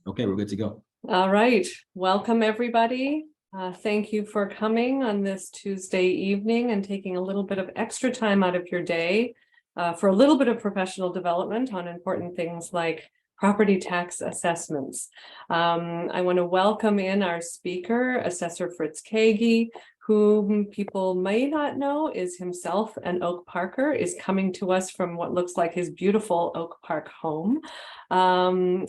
Okay, we're good to go. All right, welcome everybody. Thank you for coming on this Tuesday evening and taking a little bit of extra time out of your day for a little bit of professional development on important things like property tax assessments. I want to welcome in our speaker, Assessor Fritz Kaegi, whom people may not know is himself an Oak Parker, is coming to us from what looks like his beautiful Oak Park home. You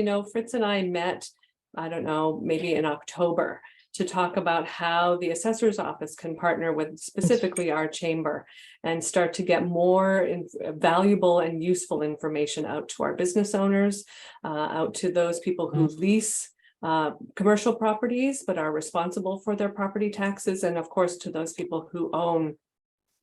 know, Fritz and I met, I don't know, maybe in October to talk about how the assessor's office can partner with specifically our chamber and start to get more valuable and useful information out to our business owners, out to those people who lease commercial properties but are responsible for their property taxes, and of course to those people who own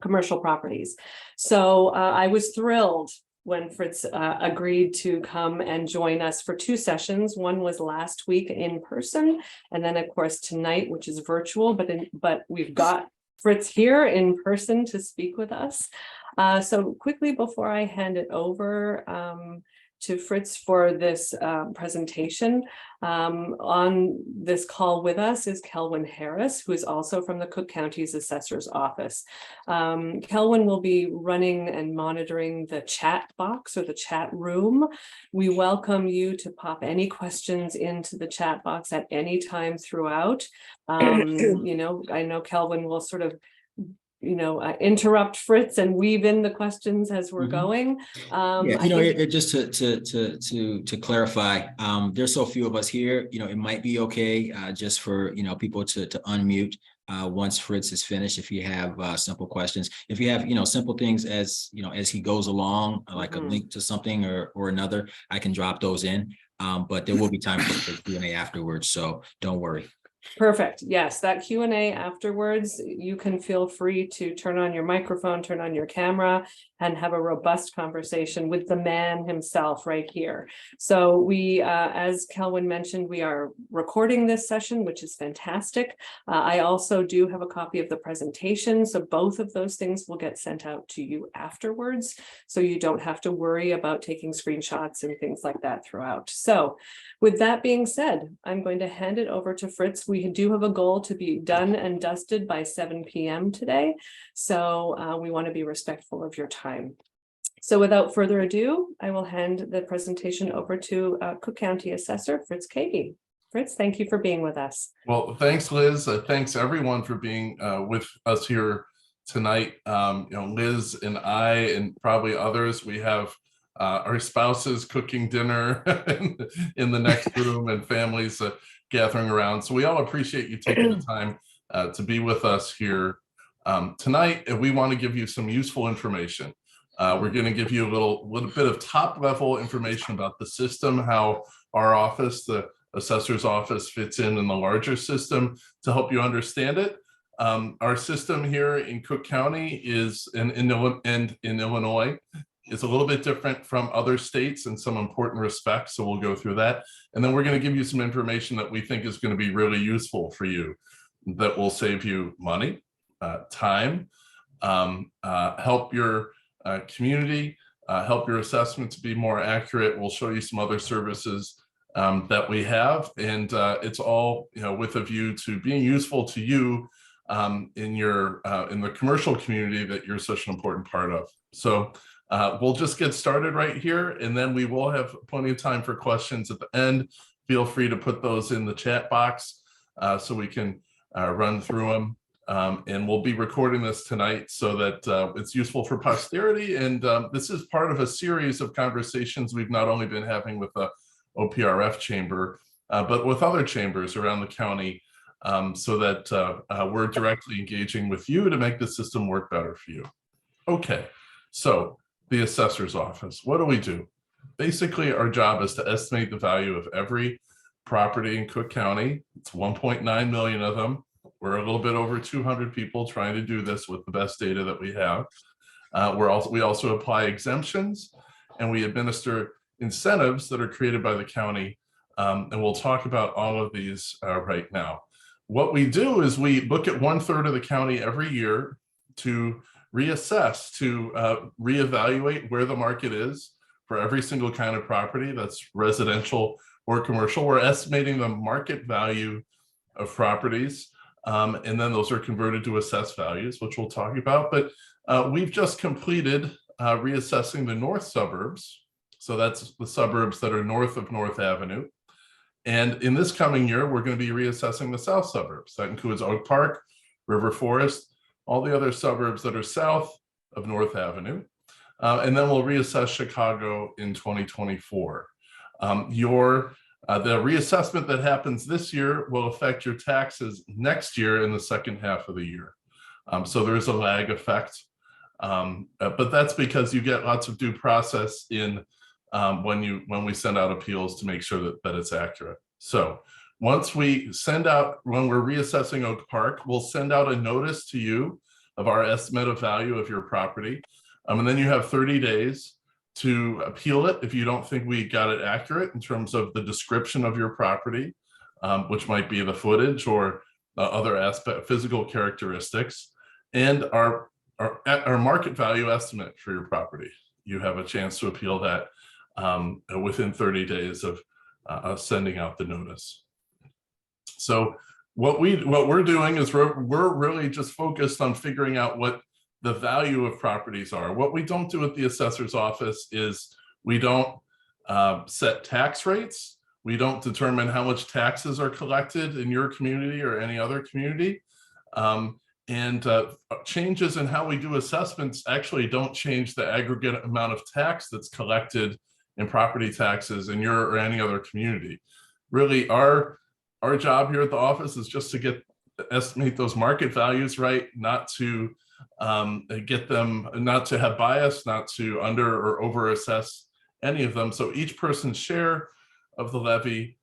commercial properties. So I was thrilled when Fritz agreed to come and join us for two sessions. One was last week in person, and then of course tonight, which is virtual, but we've got Fritz here in person to speak with us. So quickly before I hand it over to Fritz for this presentation, on this call with us is Kelwin Harris, who is also from the Cook County's Assessor's Office. Kelwin will be running and monitoring the chat box or the chat room. We welcome you to pop any questions into the chat box at any time throughout. You know, I know Kelwin will sort of interrupt Fritz and weave in the questions as we're going. Yeah, you know, just to clarify, there's so few of us here. You know, it might be okay just for people to unmute once Fritz is finished. If you have simple questions, if you have simple things as as he goes along, like a link to something or another, I can drop those in. But there will be time for Q&A afterwards, so don't worry. Perfect. Yes, that Q&A afterwards, you can feel free to turn on your microphone, turn on your camera, and have a robust conversation with the man himself right here. So we, as Kelwin mentioned, we are recording this session, which is fantastic. I also do have a copy of the presentation, so both of those things will get sent out to you afterwards, so you don't have to worry about taking screenshots and things like that throughout. So with that being said, I'm going to hand it over to Fritz. We do have a goal to be done and dusted by 7 p.m. today, so we want to be respectful of your time. So without further ado, I will hand the presentation over to Cook County Assessor Fritz Kaegi. Fritz, thank you for being with us. Well, thanks, Liz. Thanks everyone for being with us here tonight. Liz and I and probably others, we have our spouses cooking dinner in the next room and families gathering around. So we all appreciate you taking the time to be with us here tonight. And we want to give you some useful information. We're going to give you a little bit of top level information about the system, how our office, the assessor's office, fits in the larger system to help you understand it. Our system here in Cook County is in Illinois. It's a little bit different from other states in some important respects, so we'll go through that. And then we're going to give you some information that we think is going to be really useful for you, that will save you money, time, help your community, help your assessment to be more accurate. We'll show you some other services that we have, and it's all with a view to being useful to you in the commercial community that you're such an important part of. So we'll just get started right here, and then we will have plenty of time for questions at the end. Feel free to put those in the chat box so we can run through them. And we'll be recording this tonight so that it's useful for posterity. And this is part of a series of conversations we've not only been having with the OPRF chamber, but with other chambers around the county, so that we're directly engaging with you to make the system work better for you. Okay, so the assessor's office, what do? Basically, our job is to estimate the value of every property in Cook County. It's 1.9 million of them. We're a little bit over 200 people trying to do this with the best data that we have. We also apply exemptions, and we administer incentives that are created by the county. And we'll talk about all of these right now. What we do is we look at 1/3 of the county every year to reassess, to reevaluate where the market is, for every single kind of property that's residential or commercial. We're estimating the market value of properties, and then those are converted to assessed values, which we'll talk about. But we've just completed reassessing the north suburbs. So that's the suburbs that are north of North Avenue. And in this coming year, we're going to be reassessing the south suburbs. That includes Oak Park, River Forest, all the other suburbs that are south of North Avenue. And then we'll reassess Chicago in 2024. The reassessment that happens this year will affect your taxes next year in the second half of the year. So there's a lag effect. But that's because you get lots of due process in when we send out appeals to make sure that it's accurate. So once we send out, when we're reassessing Oak Park, we'll send out a notice to you of our estimate of value of your property. And then you have 30 days to appeal it if you don't think we got it accurate in terms of the description of your property, which might be the footage or other physical characteristics, and our market value estimate for your property. You have a chance to appeal that within 30 days of sending out the notice. So what we're doing is we're really just focused on figuring out what the value of properties are. What we don't do at the assessor's office is we don't set tax rates. We don't determine how much taxes are collected in your community or any other community. Changes in how we do assessments actually don't change the aggregate amount of tax that's collected in property taxes in your or any other community. Really, our job here at the office is just to estimate those market values right, not to get them, not to have bias, not to under or over assess any of them. So each person's share of the levy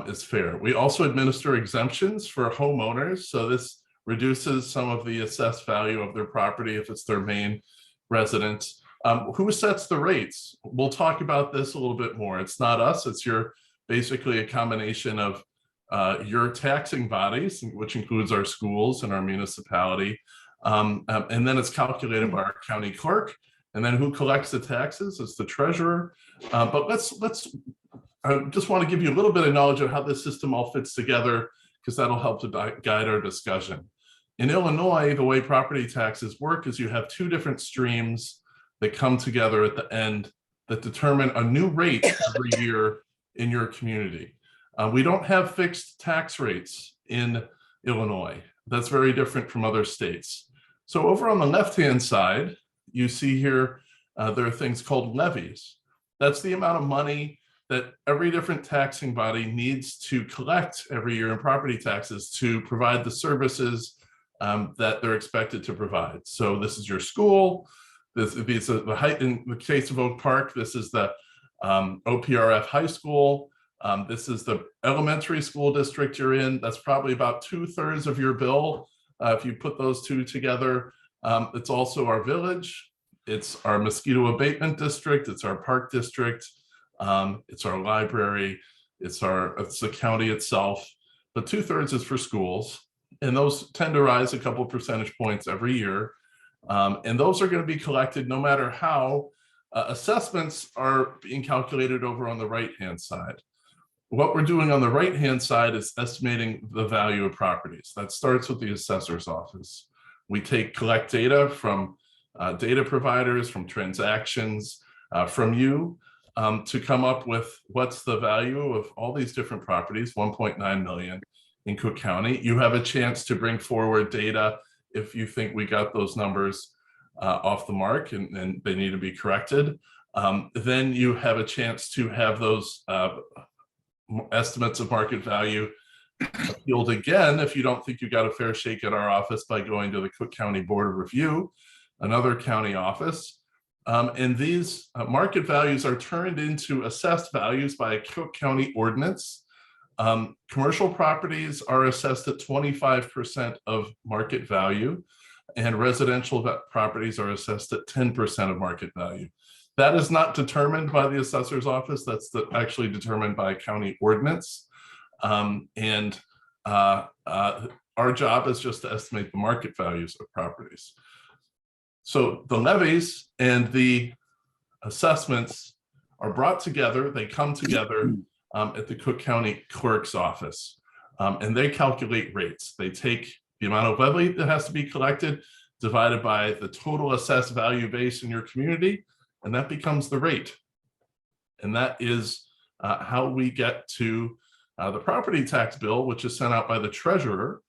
is fair. We also administer exemptions for homeowners. So this reduces some of the assessed value of their property if it's their main residence. Who sets the rates? We'll talk about this a little bit more. It's not us, it's basically a combination of your taxing bodies, which includes our schools and our municipality. And then it's calculated by our county clerk. And then who collects the taxes is the treasurer. But I just want to give you a little bit of knowledge of how this system all fits together, because that'll help to guide our discussion. In Illinois, the way property taxes work is you have two different streams that come together at the end that determine a new rate every year in your community. We don't have fixed tax rates in Illinois. That's very different from other states. So over on the left-hand side, you see here, there are things called levies. That's the amount of money that every different taxing body needs to collect every year in property taxes to provide the services that they're expected to provide. So this is your school. These are the height in the case of Oak Park. This is the OPRF high school. This is the elementary school district you're in. That's probably about 2/3 of your bill. If you put those two together, it's also our village. It's our mosquito abatement district. It's our park district. It's our library. It's the county itself. But 2/3 is for schools. And those tend to rise a couple percentage points every year. And those are going to be collected no matter how. Assessments are being calculated over on the right-hand side. What we're doing on the right-hand side is estimating the value of properties. That starts with the assessor's office. We collect data from data providers, from transactions, from you, to come up with what's the value of all these different properties, 1.9 million in Cook County. You have a chance to bring forward data if you think we got those numbers off the mark and they need to be corrected. Then you have a chance to have those estimates of market value appealed again if you don't think you got a fair shake at our office by going to the Cook County Board of Review, another county office. And these market values are turned into assessed values by a Cook County ordinance. Commercial properties are assessed at 25% of market value, and residential properties are assessed at 10% of market value. That is not determined by the assessor's office. That's actually determined by a county ordinance. Our job is just to estimate the market values of properties. So the levies and the assessments are brought together. They come together at the Cook County Clerk's office, and they calculate rates. They take the amount of levy that has to be collected divided by the total assessed value base in your community, and that becomes the rate. And that is how we get to the property tax bill, which is sent out by the treasurer.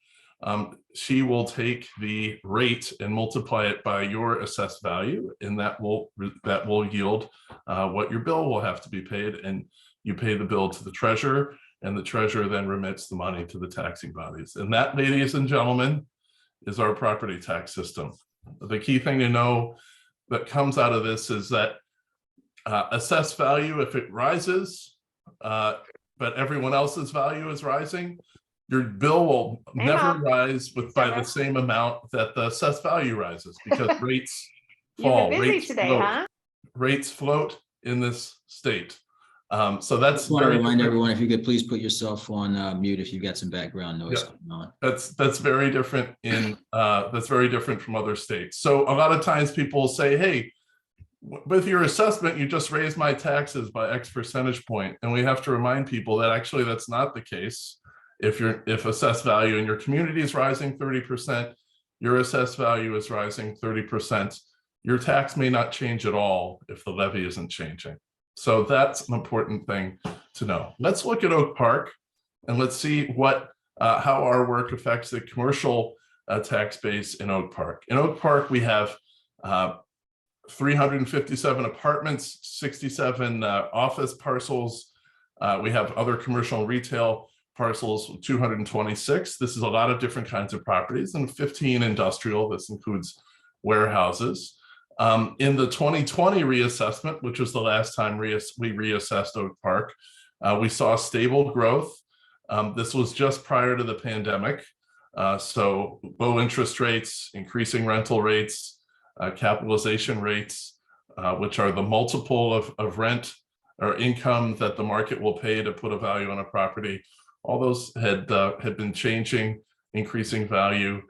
She will take the rate and multiply it by your assessed value, and that will yield what your bill will have to be paid. And you pay the bill to the treasurer, and the treasurer then remits the money to the taxing bodies. And that, ladies and gentlemen, is our property tax system. The key thing to know that comes out of this is that assessed value, if it rises, but everyone else's value is rising, your bill will never rise by the same amount that the assessed value rises, because rates fall. Rates float in this state. So that's. I want to remind everyone, if you could please put yourself on mute if you've got some background noise going on. That's very different from other states. So a lot of times people will say, hey, with your assessment, you just raised my taxes by X percentage point. And we have to remind people that actually that's not the case. If assessed value in your community is rising 30%, your assessed value is rising 30%, your tax may not change at all if the levy isn't changing. So that's an important thing to know. Let's look at Oak Park and let's see how our work affects the commercial tax base in Oak Park. In Oak Park, we have 357 apartments, 67 office parcels. We have other commercial and retail parcels, 226. This is a lot of different kinds of properties, and 15 industrial. This includes warehouses. In the 2020 reassessment, which was the last time we reassessed Oak Park, we saw stable growth. This was just prior to the pandemic. So low interest rates, increasing rental rates, capitalization rates, which are the multiple of rent or income that the market will pay to put a value on a property. All those had been changing, increasing value.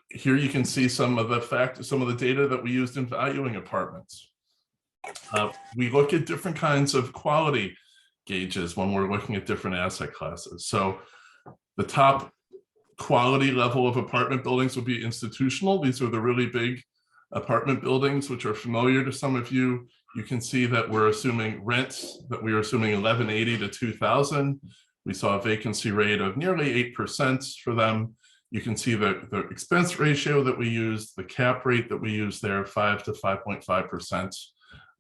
Here you can see some of the data that we used in valuing apartments. We look at different kinds of quality gauges when we're looking at different asset classes. So the top quality level of apartment buildings would be institutional. These are the really big apartment buildings, which are familiar to some of you. You can see that we're assuming rents, that we are assuming 1180 to 2000. We saw a vacancy rate of nearly 8% for them. You can see the expense ratio that we used, the cap rate that we used there, 5 to 5.5%.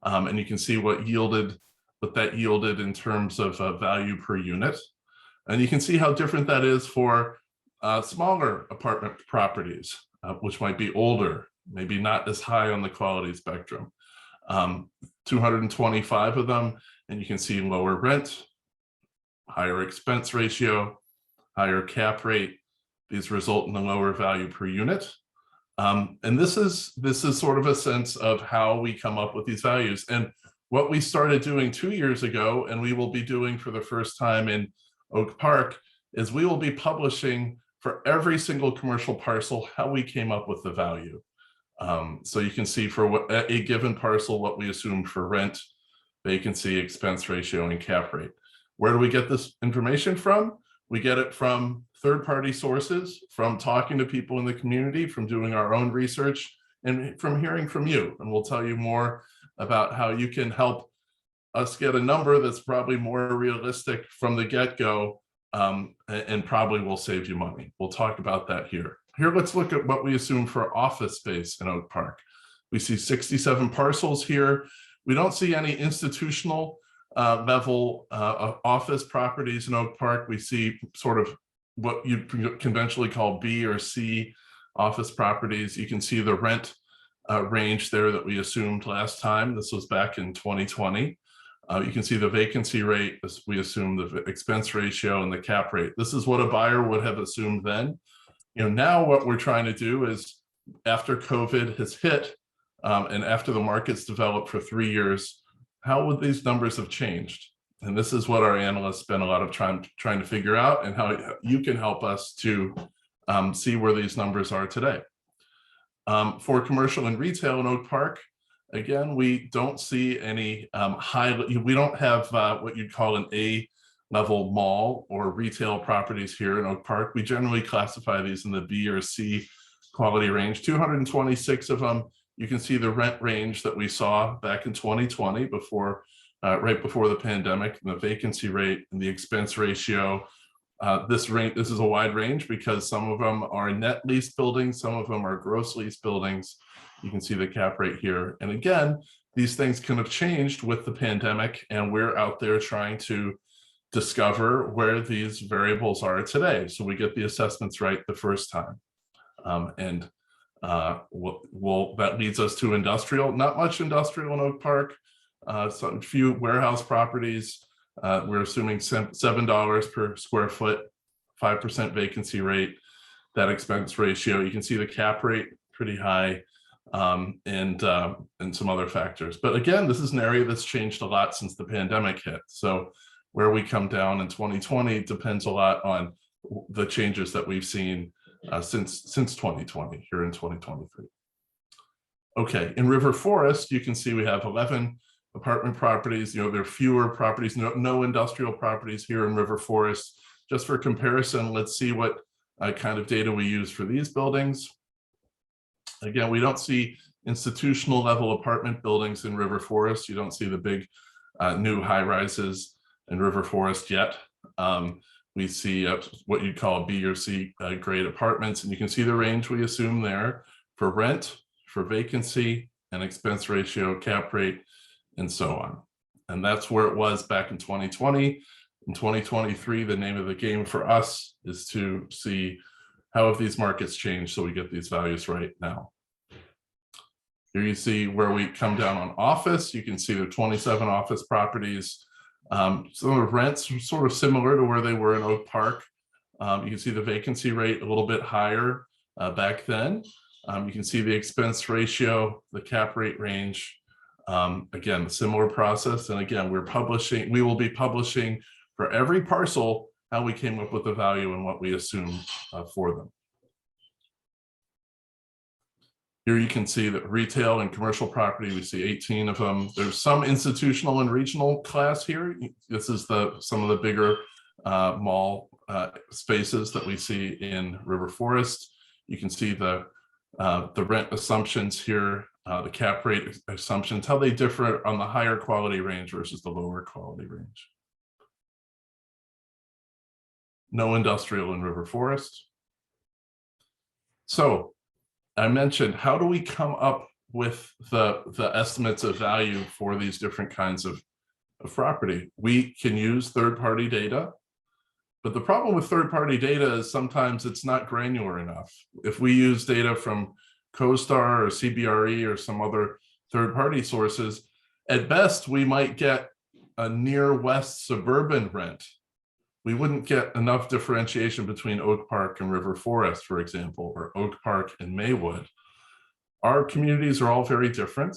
And you can see what that yielded in terms of value per unit. And you can see how different that is for smaller apartment properties, which might be older, maybe not as high on the quality spectrum. 225 of them, and you can see lower rent, higher expense ratio, higher cap rate. These result in a lower value per unit. And this is sort of a sense of how we come up with these values. And what we started doing 2 years ago, and we will be doing for the first time in Oak Park, is we will be publishing for every single commercial parcel how we came up with the value. So you can see for a given parcel what we assumed for rent, vacancy, expense ratio, and cap rate. Where do we get this information from? We get it from third-party sources, from talking to people in the community, from doing our own research, and from hearing from you. And we'll tell you more about how you can help us get a number that's probably more realistic from the get-go, and probably will save you money. We'll talk about that here. Here, let's look at what we assume for office space in Oak Park. We see 67 parcels here. We don't see any institutional level office properties in Oak Park. We see sort of what you conventionally call B or C office properties. You can see the rent range there that we assumed last time. This was back in 2020. You can see the vacancy rate, as we assumed, the expense ratio, and the cap rate. This is what a buyer would have assumed then. Now what we're trying to do is, after COVID has hit, and after the market's developed for 3 years, how would these numbers have changed? And this is what our analysts spend a lot of time trying to figure out, and how you can help us to see where these numbers are today. For commercial and retail in Oak Park, Again, we don't see any we don't have what you'd call an A level mall or retail properties here in Oak Park. We generally classify these in the B or C quality range. 226 of them. You can see the rent range that we saw back in 2020 before, right before the pandemic, and the vacancy rate and the expense ratio. This is a wide range because some of them are net lease buildings, some of them are gross lease buildings. You can see the cap rate here. And again, these things can have changed with the pandemic, and we're out there trying to discover where these variables are today, so we get the assessments right the first time. That leads us to industrial. Not much industrial in Oak Park. Some few warehouse properties. We're assuming $7 per square foot, 5% vacancy rate. That expense ratio, you can see the cap rate pretty high, and some other factors. But again, this is an area that's changed a lot since the pandemic hit. So where we come down in 2020 depends a lot on the changes that we've seen since 2020 here in 2023. Okay, in River Forest, you can see we have 11 apartment properties. There are fewer properties, no industrial properties here in River Forest. Just for comparison, let's see what kind of data we use for these buildings. Again, we don't see institutional level apartment buildings in River Forest. You don't see the big new high rises in River Forest yet. We see what you'd call B or C grade apartments, and you can see the range we assume there for rent, for vacancy, and expense ratio, cap rate, and so on. And that's where it was back in 2020. In 2023, the name of the game for us is to see how have these markets changed so we get these values right now. Here you see where we come down on office. You can see there are 27 office properties. Some of the rents are sort of similar to where they were in Oak Park. You can see the vacancy rate a little bit higher back then. You can see the expense ratio, the cap rate range. Again, similar process. And again, we will be publishing for every parcel how we came up with the value and what we assume for them. Here you can see that retail and commercial property, we see 18 of them. There's some institutional and regional class here. This is some of the bigger mall spaces that we see in River Forest. You can see the rent assumptions here, the cap rate assumptions, how they differ on the higher quality range versus the lower quality range. No industrial in River Forest. So I mentioned, how do we come up with the estimates of value for these different kinds of property? We can use third-party data, but the problem with third-party data is sometimes it's not granular enough. If we use data from CoStar or CBRE or some other third-party sources, at best, we might get a near west suburban rent. We wouldn't get enough differentiation between Oak Park and River Forest, for example, or Oak Park and Maywood. Our communities are all very different,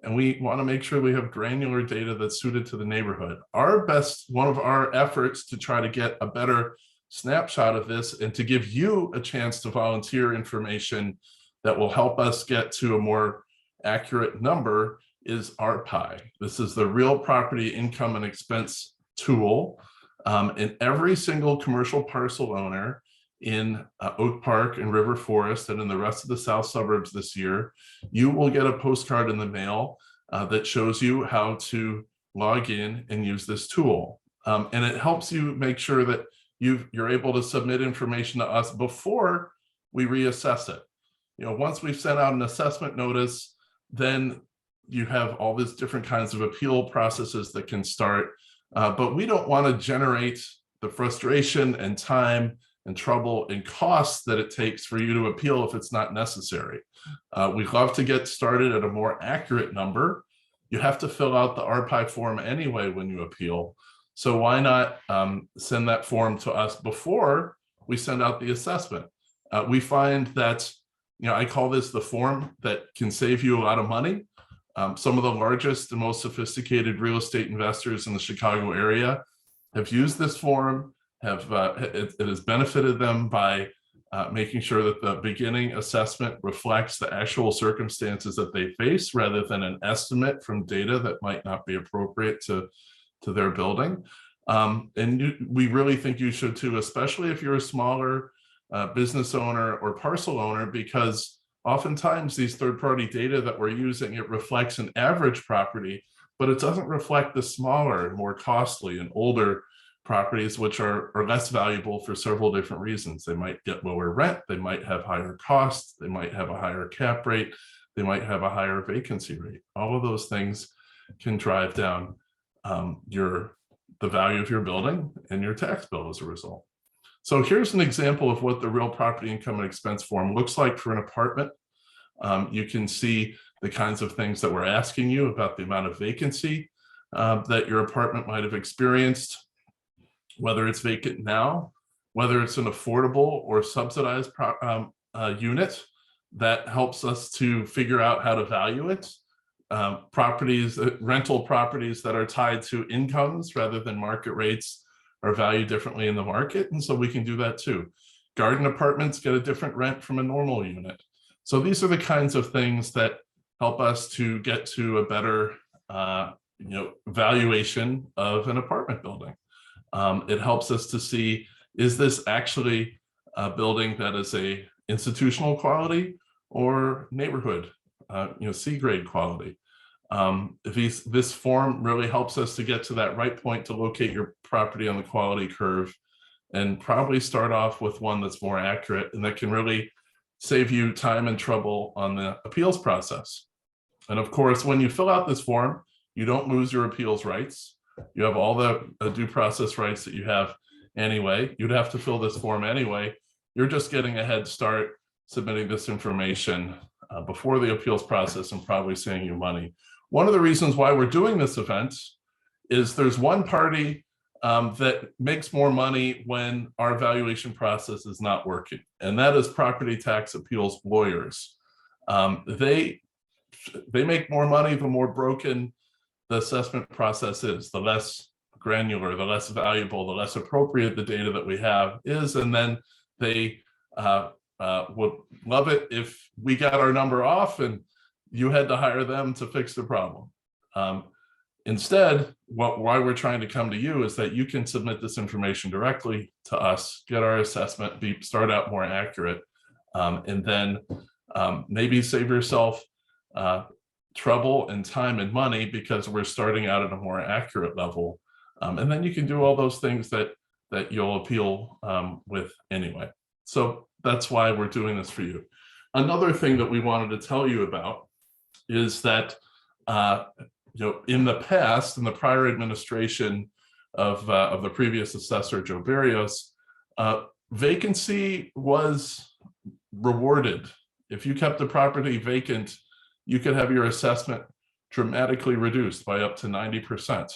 and we want to make sure we have granular data that's suited to the neighborhood. One of our efforts to try to get a better snapshot of this and to give you a chance to volunteer information that will help us get to a more accurate number is RPIE. This is the Real Property Income and Expense tool. And every single commercial parcel owner in Oak Park and River Forest and in the rest of the south suburbs this year, you will get a postcard in the mail that shows you how to log in and use this tool. And it helps you make sure that you're able to submit information to us before we reassess it. Once we've sent out an assessment notice, then you have all these different kinds of appeal processes that can start. But we don't want to generate the frustration and time and trouble and costs that it takes for you to appeal if it's not necessary. We'd love to get started at a more accurate number. You have to fill out the RPIE form anyway when you appeal. So why not send that form to us before we send out the assessment? We find that, I call this the form that can save you a lot of money. Some of the largest and most sophisticated real estate investors in the Chicago area have used this form. It has benefited them by making sure that the beginning assessment reflects the actual circumstances that they face rather than an estimate from data that might not be appropriate to their building. We really think you should too, especially if you're a smaller business owner or parcel owner, because oftentimes these third-party data that we're using, it reflects an average property, but it doesn't reflect the smaller, more costly and older properties, which are less valuable for several different reasons. They might get lower rent, they might have higher costs, they might have a higher cap rate, they might have a higher vacancy rate. All of those things can drive down the value of your building and your tax bill as a result. So here's an example of what the real property income and expense form looks like for an apartment. You can see the kinds of things that we're asking you about the amount of vacancy that your apartment might have experienced, whether it's vacant now, whether it's an affordable or subsidized unit. That helps us to figure out how to value it. Rental properties that are tied to incomes rather than market rates are valued differently in the market, and so we can do that too. Garden apartments get a different rent from a normal unit. So these are the kinds of things that help us to get to a better valuation of an apartment building. It helps us to see, is this actually a building that is a institutional quality or neighborhood, C-grade quality? This form really helps us to get to that right point to locate your property on the quality curve, and probably start off with one that's more accurate and that can really save you time and trouble on the appeals process. And of course, when you fill out this form, you don't lose your appeals rights. You have all the due process rights that you have anyway. You'd have to fill this form anyway. You're just getting a head start submitting this information before the appeals process and probably saving you money. One of the reasons why we're doing this event is there's one party that makes more money when our valuation process is not working, and that is property tax appeals lawyers. They make more money the more broken the assessment process is, the less granular, the less valuable, the less appropriate the data that we have is, and then they would love it if we got our number off and you had to hire them to fix the problem. Instead, why we're trying to come to you is that you can submit this information directly to us, get our assessment, start out more accurate, and then maybe save yourself trouble and time and money because we're starting out at a more accurate level. And then you can do all those things that you'll appeal with anyway. So that's why we're doing this for you. Another thing that we wanted to tell you about is that in the past, in the prior administration of the previous assessor, Joe Barrios, vacancy was rewarded. If you kept the property vacant, you could have your assessment dramatically reduced by up to 90%.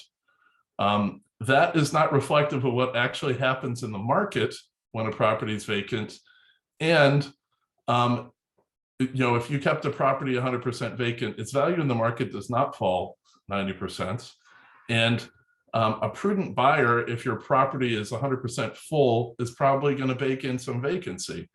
That is not reflective of what actually happens in the market when a property is vacant. And if you kept a property 100% vacant, its value in the market does not fall 90%. And a prudent buyer, if your property is 100% full, is probably going to bake in some vacancy.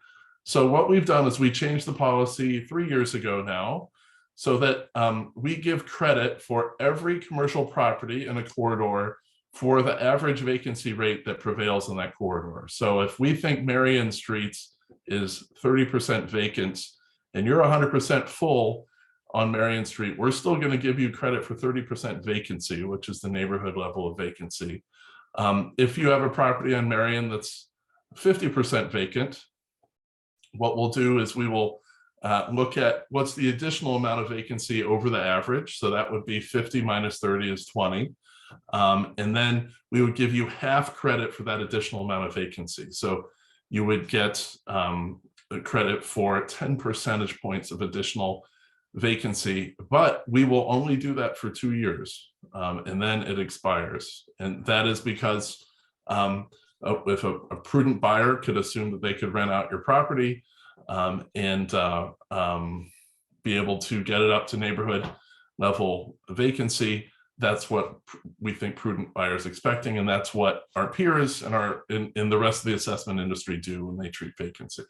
So what we've done is we changed the policy 3 years ago now, so that we give credit for every commercial property in a corridor for the average vacancy rate that prevails in that corridor. So if we think Marion Street is 30% vacant and you're 100% full on Marion Street, we're still going to give you credit for 30% vacancy, which is the neighborhood level of vacancy. If you have a property on Marion that's 50% vacant, what we'll do is we will look at what's the additional amount of vacancy over the average. So that would be 50 minus 30 is 20. And then we would give you half credit for that additional amount of vacancy. So you would get credit for 10 percentage points of additional vacancy, but we will only do that for 2 years, and then it expires. And that is because if a prudent buyer could assume that they could rent out your property and be able to get it up to neighborhood level vacancy, that's what we think prudent buyers expecting, and that's what our peers and in the rest of the assessment industry do when they treat vacancy.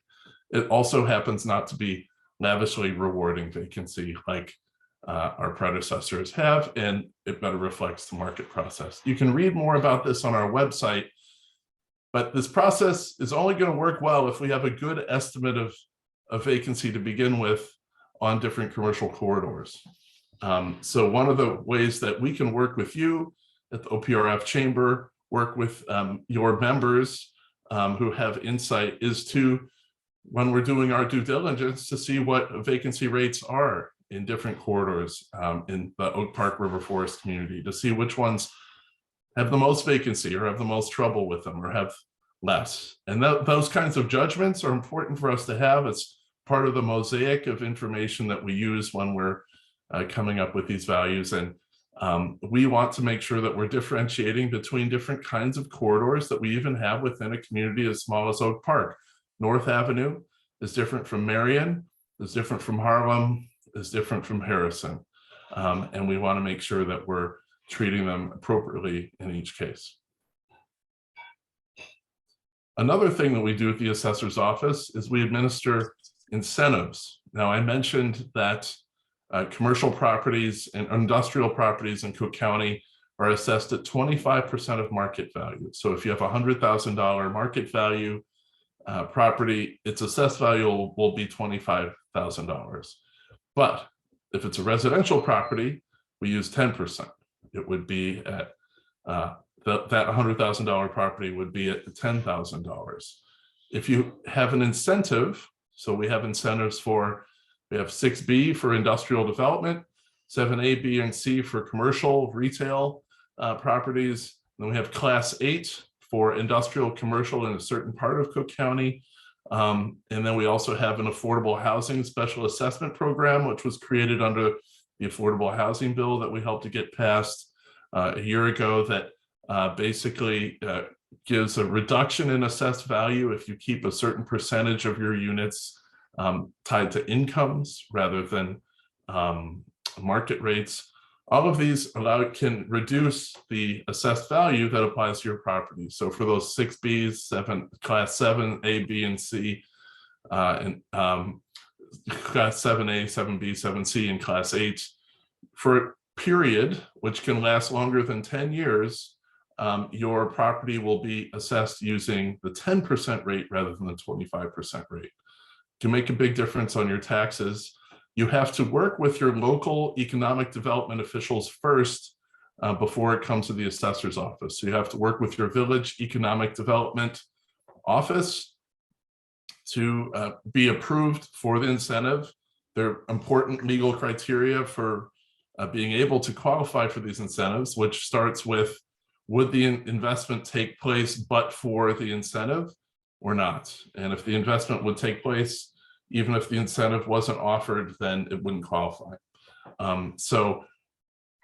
It also happens not to be lavishly rewarding vacancy like our predecessors have, and it better reflects the market process. You can read more about this on our website, but this process is only going to work well if we have a good estimate of vacancy to begin with on different commercial corridors. So one of the ways that we can work with you at the OPRF Chamber, work with your members who have insight, is to, when we're doing our due diligence, to see what vacancy rates are in different corridors in the Oak Park River Forest community, to see which ones have the most vacancy or have the most trouble with them or have less. And those kinds of judgments are important for us to have as part of the mosaic of information that we use when we're coming up with these values. And we want to make sure that we're differentiating between different kinds of corridors that we even have within a community as small as Oak Park. North Avenue is different from Marion, is different from Harlem, is different from Harrison. And we want to make sure that we're treating them appropriately in each case. Another thing that we do at the assessor's office is we administer incentives. Now, I mentioned that commercial properties and industrial properties in Cook County are assessed at 25% of market value. So if you have a $100,000 market value property, its assessed value will be $25,000. But if it's a residential property, we use 10%. It would be at that $100,000 property would be at $10,000. If you have an incentive, so we have incentives for, we have 6B for industrial development, 7A, B, and C for commercial retail properties. Then we have class 8 for industrial commercial in a certain part of Cook County. And then we also have an affordable housing special assessment program, which was created under the affordable housing bill that we helped to get passed a year ago, that basically gives a reduction in assessed value if you keep a certain percentage of your units tied to incomes rather than market rates. All of these can reduce the assessed value that applies to your property. So for those 6Bs, class 7, A, B, and C, and class 7A, 7B, 7C, and class 8, for a period which can last longer than 10 years, your property will be assessed using the 10% rate rather than the 25% rate. Can make a big difference on your taxes. You have to work with your local economic development officials first before it comes to the assessor's office. So you have to work with your village economic development office to be approved for the incentive. There are important legal criteria for being able to qualify for these incentives, which starts with, would the investment take place but for the incentive or not? And if the investment would take place, even if the incentive wasn't offered, then it wouldn't qualify. So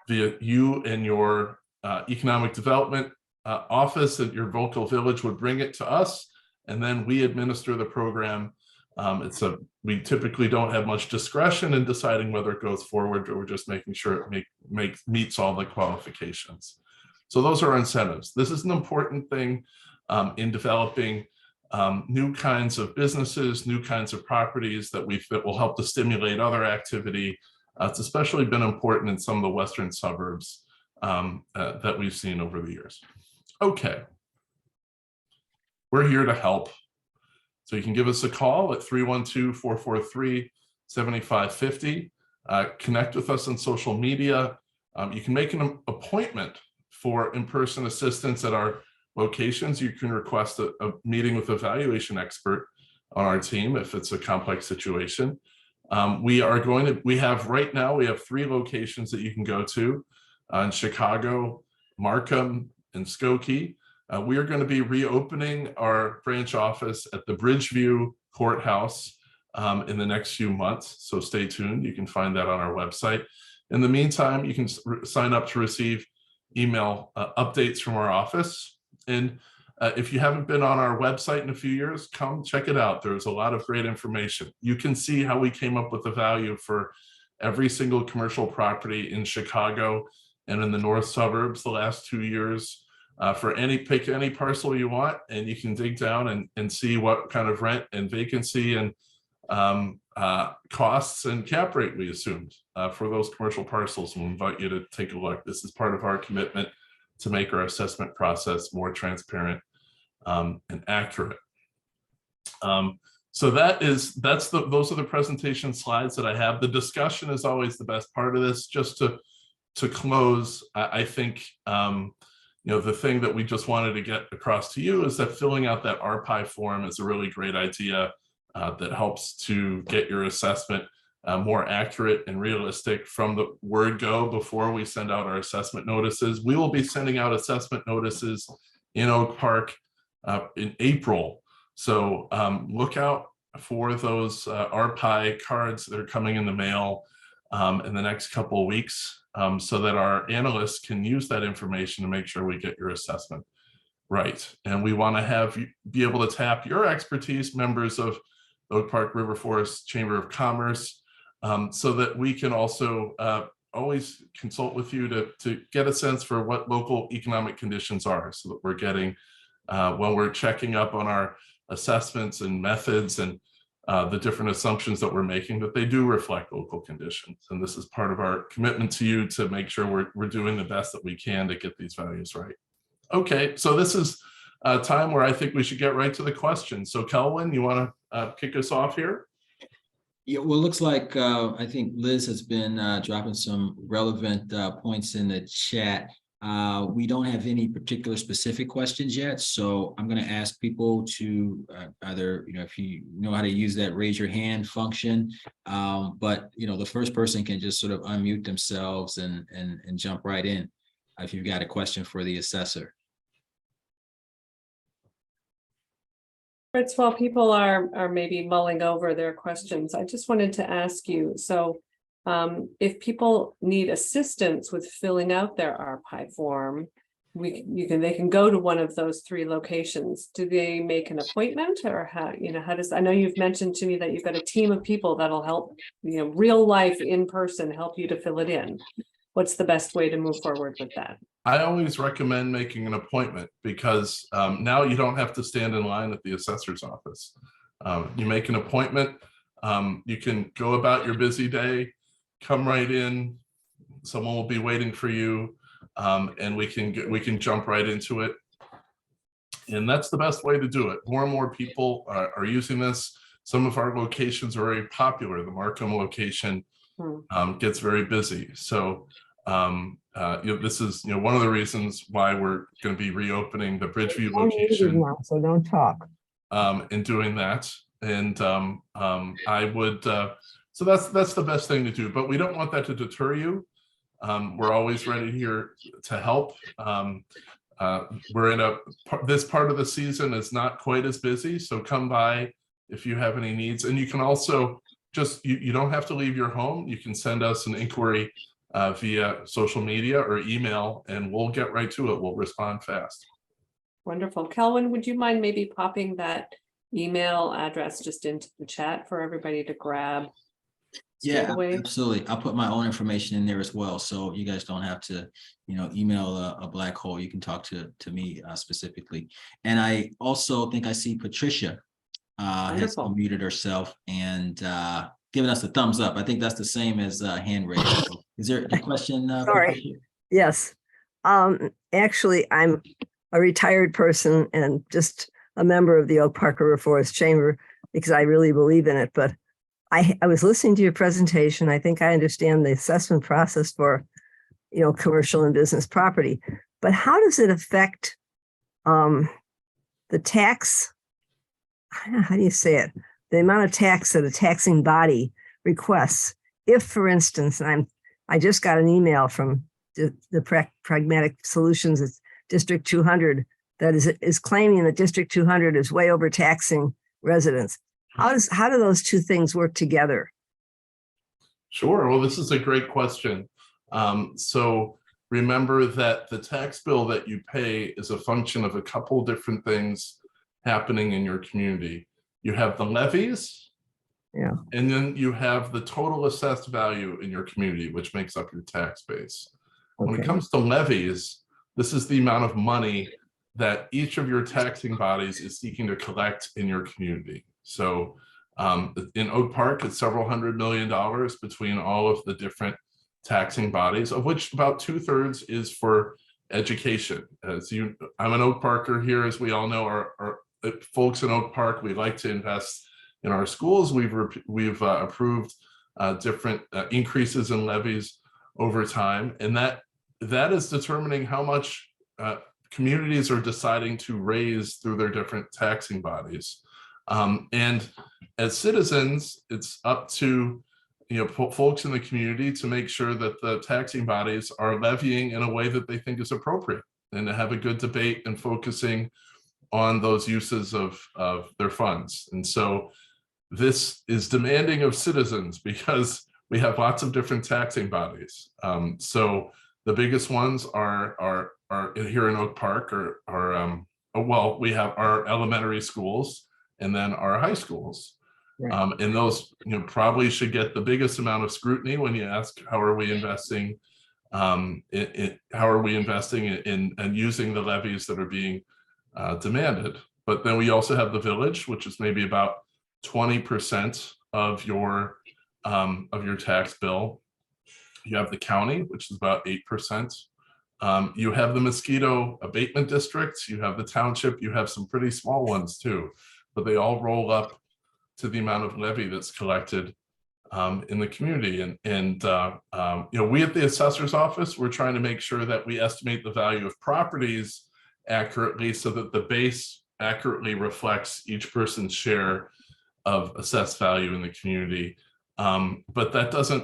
you and your economic development office at your local village would bring it to us, and then we administer the program. We typically don't have much discretion in deciding whether it goes forward, or we're just making sure it meets all the qualifications. So those are incentives. This is an important thing in developing new kinds of businesses, new kinds of properties that will help to stimulate other activity. It's especially been important in some of the western suburbs that we've seen over the years. Okay, we're here to help. So you can give us a call at 312-443-7550. Connect with us on social media. You can make an appointment for in-person assistance at our locations. You can request a meeting with a valuation expert on our team if it's a complex situation. We have 3 locations that you can go to in Chicago, Markham, and Skokie. We are going to be reopening our branch office at the Bridgeview Courthouse in the next few months. So stay tuned. You can find that on our website. In the meantime, you can sign up to receive email updates from our office. And if you haven't been on our website in a few years, come check it out. There's a lot of great information. You can see how we came up with the value for every single commercial property in Chicago and in the north suburbs the last 2 years. pick any parcel you want, and you can dig down and see what kind of rent and vacancy and costs and cap rate we assumed for those commercial parcels. We'll invite you to take a look. This is part of our commitment to make our assessment process more transparent and accurate. So those are the presentation slides that I have. The discussion is always the best part of this. Just to close, I think the thing that we just wanted to get across to you is that filling out that RPIE form is a really great idea that helps to get your assessment more accurate and realistic from the word go before we send out our assessment notices. We will be sending out assessment notices in Oak Park in April. So look out for those RPIE cards that are coming in the mail in the next couple of weeks so that our analysts can use that information to make sure we get your assessment right. And we want to have you be able to tap your expertise, members of Oak Park River Forest Chamber of Commerce, so that we can also always consult with you to get a sense for what local economic conditions are, so that we're getting, when we're checking up on our assessments and methods and the different assumptions that we're making, that they do reflect local conditions. And this is part of our commitment to you to make sure we're doing the best that we can to get these values right. Okay, so this is a time where I think we should get right to the questions. So Kelvin, you want to kick us off here? Yeah, well, it looks like I think Liz has been dropping some relevant points in the chat. We don't have any particular specific questions yet, so I'm going to ask people to either, if you know how to use that raise your hand function, but the first person can just sort of unmute themselves and jump right in if you've got a question for the assessor. Fritz, while people are maybe mulling over their questions, I just wanted to ask you, so if people need assistance with filling out their RPIE form, they can go to one of those 3 locations. Do they make an appointment, or how does, I know you've mentioned to me that you've got a team of people that'll help, real life in person, help you to fill it in. What's the best way to move forward with that? I always recommend making an appointment, because now you don't have to stand in line at the assessor's office. You make an appointment, you can go about your busy day, come right in, someone will be waiting for you, and we can jump right into it. And that's the best way to do it. More and more people are using this. Some of our locations are very popular. The Markham location gets very busy. So this is one of the reasons why we're going to be reopening the Bridgeview location now, so don't talk. And doing that. And I would so that's the best thing to do, but we don't want that to deter you. We're always ready here to help. We're in this part of the season is not quite as busy, so come by if you have any needs. And you can also just you don't have to leave your home. You can send us an inquiry via social media or email, and we'll get right to it. We'll respond fast. Wonderful. Kelvin, would you mind maybe popping that email address just into the chat for everybody to grab? Yeah, absolutely. I'll put my own information in there as well, so you guys don't have to, email a black hole. You can talk to me specifically. And I also think I see Patricia has unmuted herself and giving us a thumbs up. I think that's the same as hand raise. Is there a question? Sorry. Patricia? Yes. Actually, I'm a retired person and just a member of the Oak Park River Forest Chamber because I really believe in it. But I was listening to your presentation. I think I understand the assessment process for, commercial and business property. But how does it affect the tax? How do you say it? The amount of tax that a taxing body requests. If, for instance, I just got an email from the Pragmatic Solutions at District 200 that is claiming that District 200 is way overtaxing residents. How do those two things work together? Sure. Well, this is a great question. So remember that the tax bill that you pay is a function of a couple different things happening in your community. You have the levies, and then you have the total assessed value in your community, which makes up your tax base. When it comes to levies, this is the amount of money that each of your taxing bodies is seeking to collect in your community. So in Oak Park, it's several $100 million between all of the different taxing bodies, of which about 2/3 is for education. I'm an Oak Parker here, as we all know. Our folks in Oak Park, we like to invest in our schools. We've approved different increases in levies over time, and that is determining how much communities are deciding to raise through their different taxing bodies. And as citizens, it's up to folks in the community to make sure that the taxing bodies are levying in a way that they think is appropriate, and to have a good debate and focusing on those uses of their funds. And so this is demanding of citizens because we have lots of different taxing bodies. So the biggest ones are here in Oak Park well, we have our elementary schools and then our high schools. Right. And those probably should get the biggest amount of scrutiny when you ask how are we investing how are we investing in and using the levies that are being demanded. But then we also have the village, which is maybe about 20% of your tax bill. You have the county, which is about 8%. You have the mosquito abatement districts, you have the township, you have some pretty small ones too, but they all roll up to the amount of levy that's collected in the community. And we at the assessor's office, we're trying to make sure that we estimate the value of properties accurately so that the base accurately reflects each person's share of assessed value in the community. But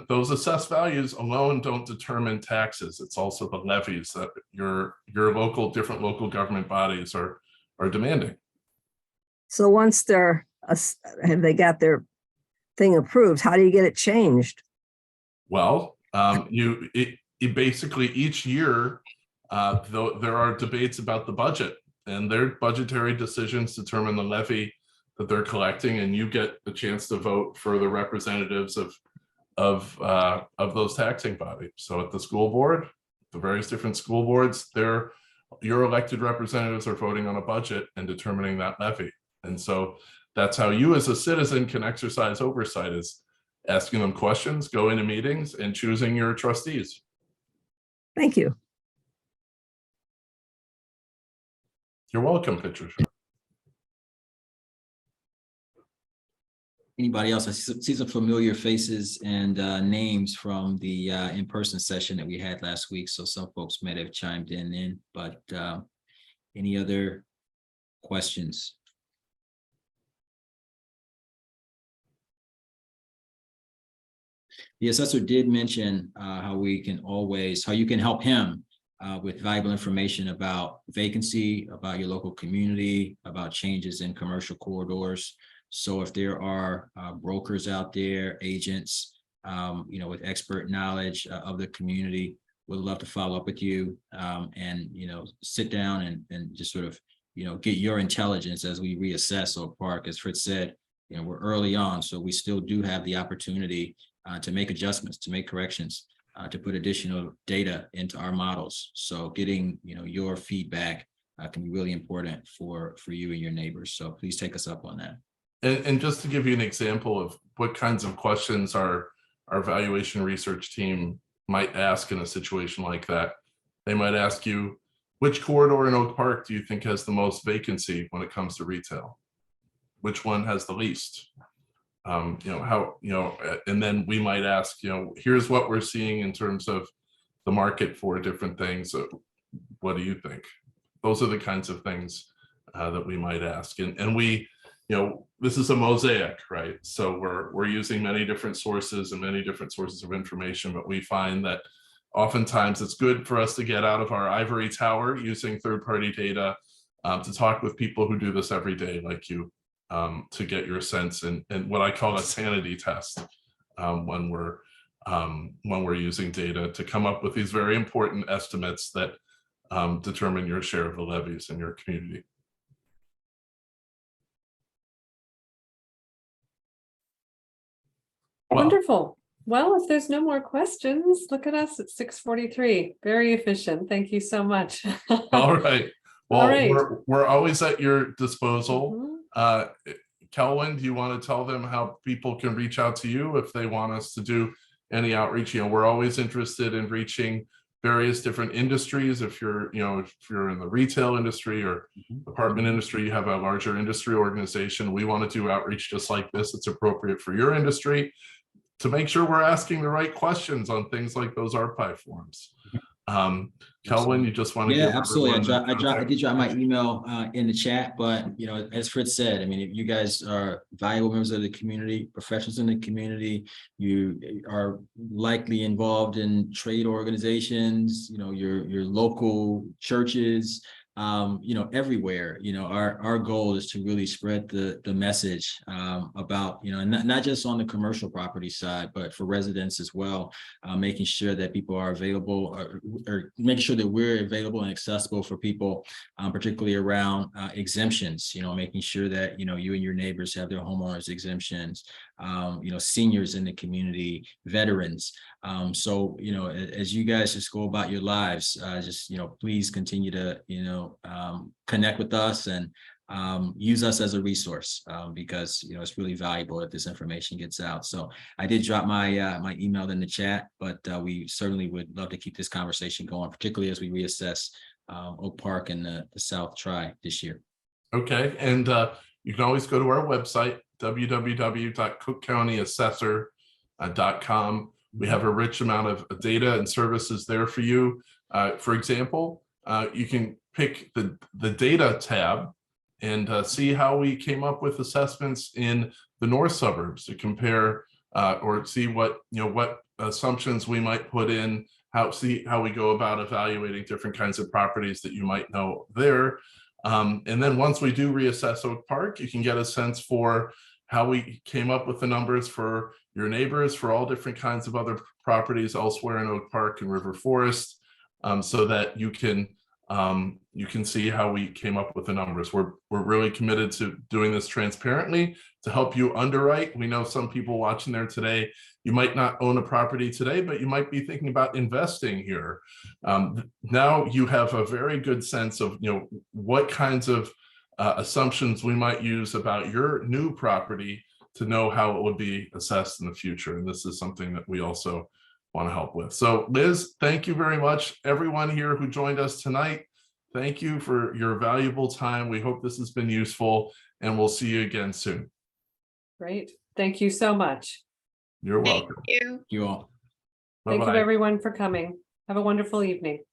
those assessed values alone don't determine taxes. It's also the levies that your different local government bodies are demanding. So once have they got their thing approved, how do you get it changed? Well, you basically each year, there are debates about the budget, and their budgetary decisions determine the levy that they're collecting, and you get the chance to vote for the representatives of those taxing bodies. So at the school board, the various different school boards, your elected representatives are voting on a budget and determining that levy. And so that's how you as a citizen can exercise oversight, is asking them questions, going to meetings, and choosing your trustees. Thank you. You're welcome, Patricia. Anybody else? I see some familiar faces and names from the in-person session that we had last week. So some folks might have chimed in, but any other questions? The assessor did mention how you can help him with valuable information about vacancy, about your local community, about changes in commercial corridors. So if there are brokers out there, agents, with expert knowledge of the community, we'd love to follow up with you and, sit down and just sort of, get your intelligence as we reassess Oak Park. As Fritz said, we're early on, so we still do have the opportunity to make adjustments, to make corrections, to put additional data into our models. So getting, your feedback can be really important for you and your neighbors. So please take us up on that. And just to give you an example of what kinds of questions our valuation research team might ask in a situation like that, they might ask you, which corridor in Oak Park do you think has the most vacancy when it comes to retail? Which one has the least? And then we might ask, here's what we're seeing in terms of the market for different things. What do you think? Those are the kinds of things that we might ask. And we, this is a mosaic, right? So we're using many different sources and many different sources of information, but we find that oftentimes it's good for us to get out of our ivory tower using third-party data to talk with people who do this every day, like you, to get your sense and what I call a sanity test when we're using data to come up with these very important estimates that determine your share of the levies in your community. Wonderful. Well, if there's no more questions, look at us at 6:43. Very efficient. Thank you so much. All right. Well, All right. we're always at your disposal. Mhm. Kelwin, do you want to tell them how people can reach out to you if they want us to do any outreach? We're always interested in reaching various different industries. If you're in the retail industry or apartment industry, you have a larger industry organization. We want to do outreach just like this. It's appropriate for your industry to make sure we're asking the right questions on things like those RPIE forms. Kelwin, you just want to Yeah, give absolutely. everyone I did drop my email in the chat, but as Fritz said, I mean, if you guys are valuable members of the community, professionals in the community, you are likely involved in trade organizations, your local churches, everywhere. Our goal is to really spread the message about, and not just on the commercial property side, but for residents as well, making sure that people are available or making sure that we're available and accessible for people, particularly around exemptions, making sure that, you and your neighbors have their homeowners exemptions, seniors in the community, veterans. So, as you guys just go about your lives, please continue to, connect with us and use us as a resource because, it's really valuable if this information gets out. So I did drop my my email in the chat, but we certainly would love to keep this conversation going, particularly as we reassess Oak Park and the South Tri this year. Okay, and you can always go to our website, www.cookcountyassessor.com. We have a rich amount of data and services there for you. For example, you can pick the data tab and see how we came up with assessments in the north suburbs to compare or see what assumptions we might put in, see how we go about evaluating different kinds of properties that you might know there. And then once we do reassess Oak Park, you can get a sense for how we came up with the numbers for your neighbors, for all different kinds of other properties elsewhere in Oak Park and River Forest, so that you can see how we came up with the numbers. We're really committed to doing this transparently to help you underwrite. We know some people watching there today, you might not own a property today, but you might be thinking about investing here. Now you have a very good sense of what kinds of assumptions we might use about your new property to know how it would be assessed in the future. And this is something that we also want to help with. So Liz, thank you very much. Everyone here who joined us tonight, thank you for your valuable time. We hope this has been useful, and we'll see you again soon. Great. Thank you so much. You're welcome. Thank you. You all. Thank you Bye-bye. everyone for coming. Have a wonderful evening.